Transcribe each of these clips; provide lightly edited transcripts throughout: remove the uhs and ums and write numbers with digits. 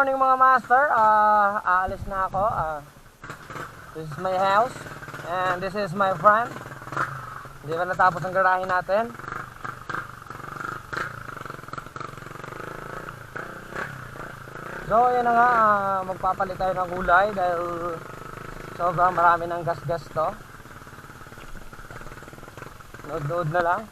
morning mga master. Aalis na ako. This is my house and this is my friend. Hindi pa natapos ang garahe natin. So yun na nga, magpapalit tayo ng gulay dahil sobrang marami ng gas-gas to. Nood-nood na lang.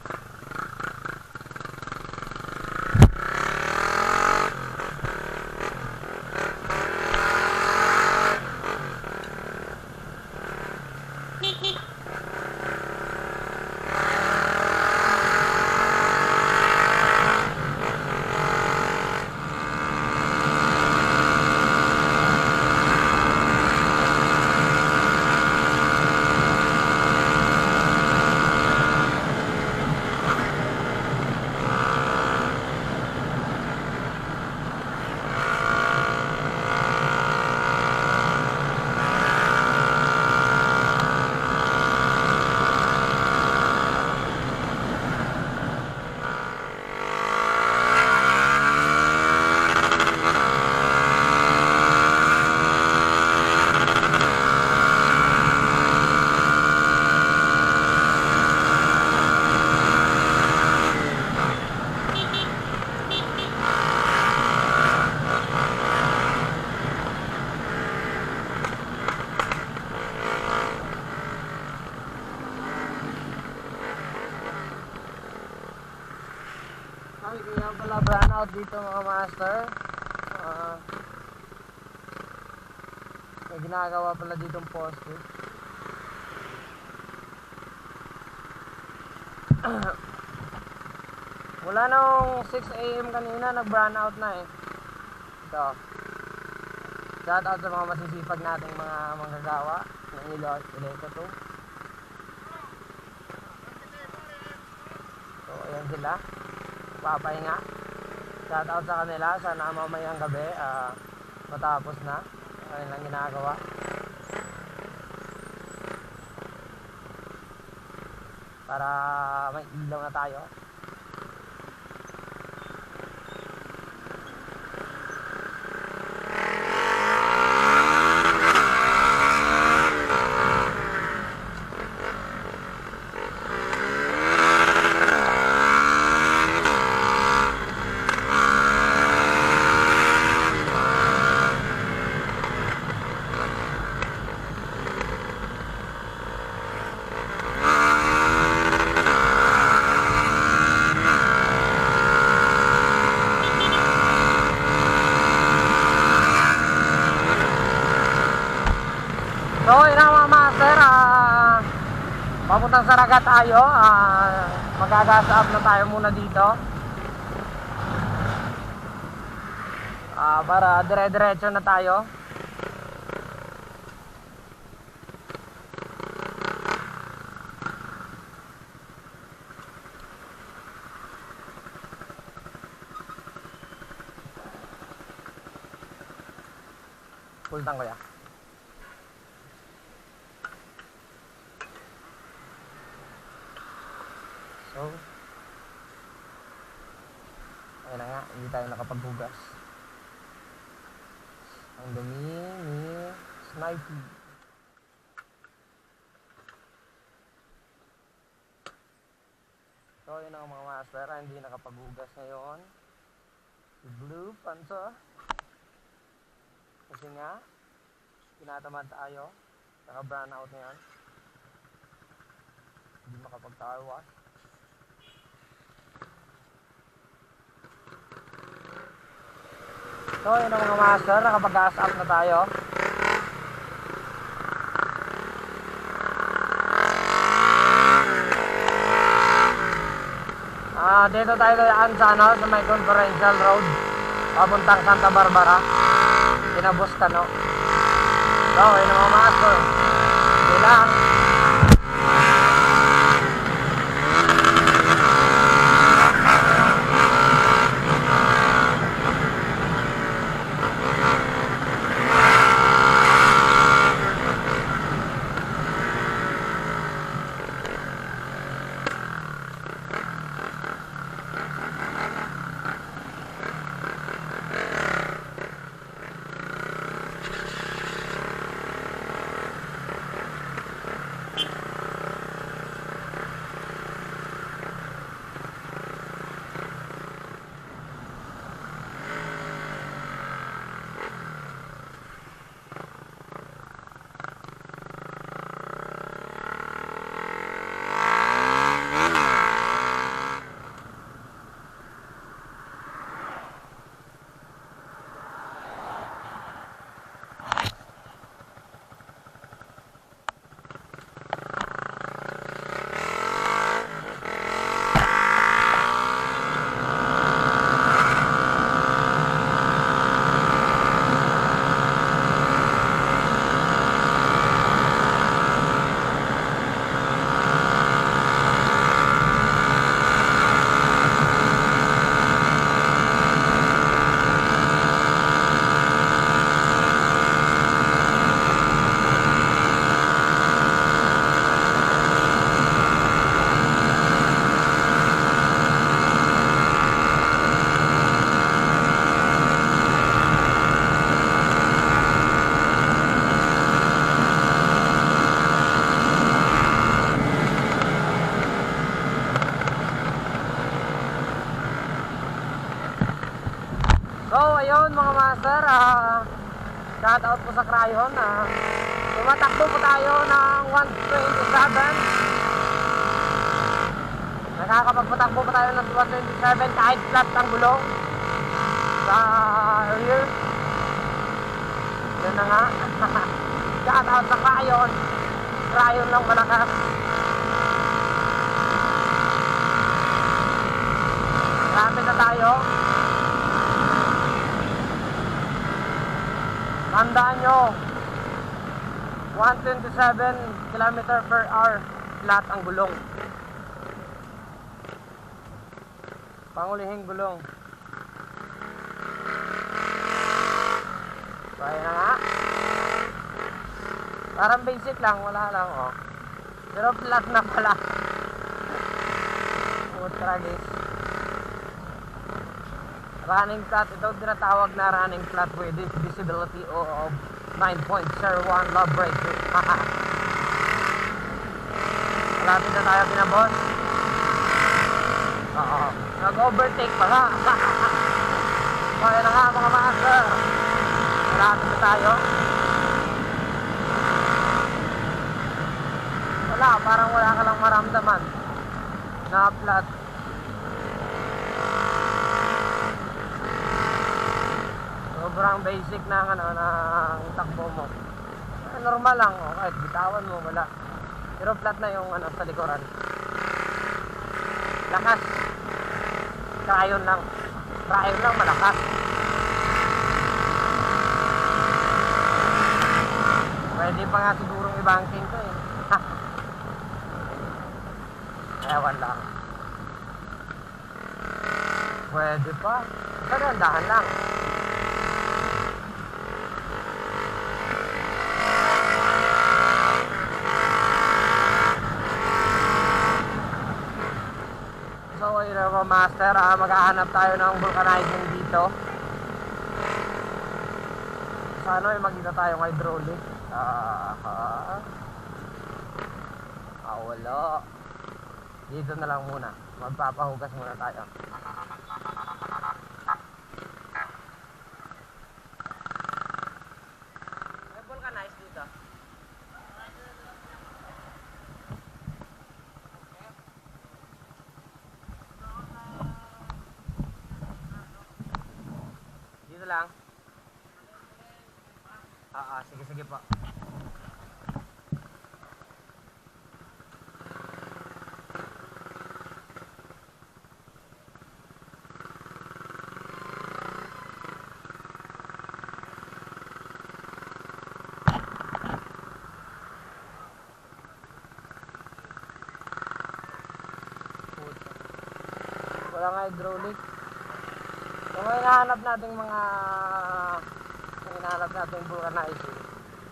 Kaya pala brand out dito mga master. May ginagawa pala ditong poste. Mula nung 6 AM kanina nag-brand out na eh. So shout out sa mga masisipag nating mga manggagawa ng Iloco 2. So ayan sila, papahinga. Shout out sa kanila, sana mamayang gabi matapos na ang kanilang ginagawa. Para may ilaw na tayo. So yun na mga master, papuntang Saraga tayo. Magagas up na tayo muna dito para dire-diretso na tayo. Pultang ko ya. So, ayun na nga, hindi tayo nakapaghugas. Ang dumi ni Snipey. So, yun ang mga master, hindi nakapaghugas ngayon. Blue pansa. Kasi nga, tinatamad tayo. Naka-brown out ngayon. Hindi makapag-car wash. So yun ang mga master, nakapag-gas up na tayo. Dito tayo daan sa may Conferential Road papuntang Santa Barbara, Tinabos Kano. So yun ang mga master, hindi lang. So, ayun mga master, shout out po sa Crayon. Tumatakbo po tayo ng 127. Nakakapagpatakbo po tayo ng 127 kahit flat ang gulong sa rear. Yun na nga. Shout out sa Crayon. Crayon lang malakas. Malapit na tayo. Tandaan nyo, 127 km/h flat ang gulong. Pangulihing gulong. So, ayun na nga. Parang basic lang, wala lang, oh. Pero flat na pala. Ultra guys. Running flat, ito tinatawag na running flat with visibility of 9.01 log breaker. Malapit na tayo pinaboss. Oo, nag-overtake pa nga. So, ayun na nga mga master. Malapit na tayo. Wala, parang wala ka lang maramdaman na flat. Sobrang basic na ng takbo mo. Normal lang, oh, kahit bitawan mo, wala. Pero flat na yung sa likuran. Lakas. Crayon lang. Crayon lang malakas. Pwede pa nga sigurong i-banking ko eh. Ewan lang. Pwede pa. Dahan lang. So, ayun na mga master, maghahanap tayo ng vulcanizing dito. Sana ay magkita tayong hydraulic. Wala. Dito na lang muna. Magpapahugas muna tayo. May vulcanize dito. Dito lang. Sige po. Walang hydraulic. So, may hinahanap natin vulcanizing.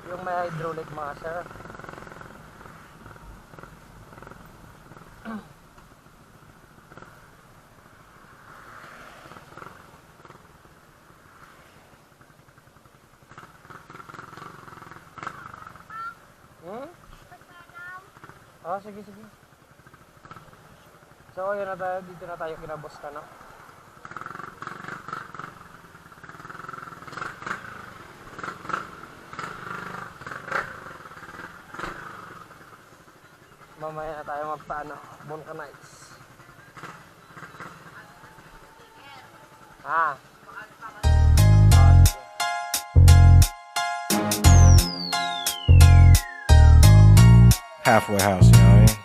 Yung may hydraulic mga sir. Sige. So, yun na tayo. Dito na tayo kinabos ka na. Mamaya na tayo vulcanize. Halfway house, you know what I mean?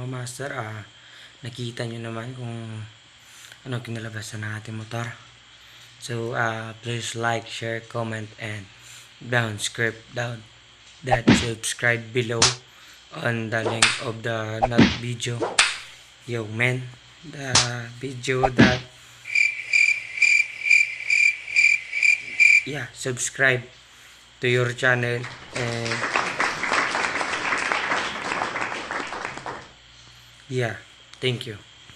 Master, nakita nyo naman kung ano kinalabasan ng ating motor. So please like, share, comment, and subscribe below on the link of the video. Yo man, the video that yeah, subscribe to your channel, and yeah, thank you.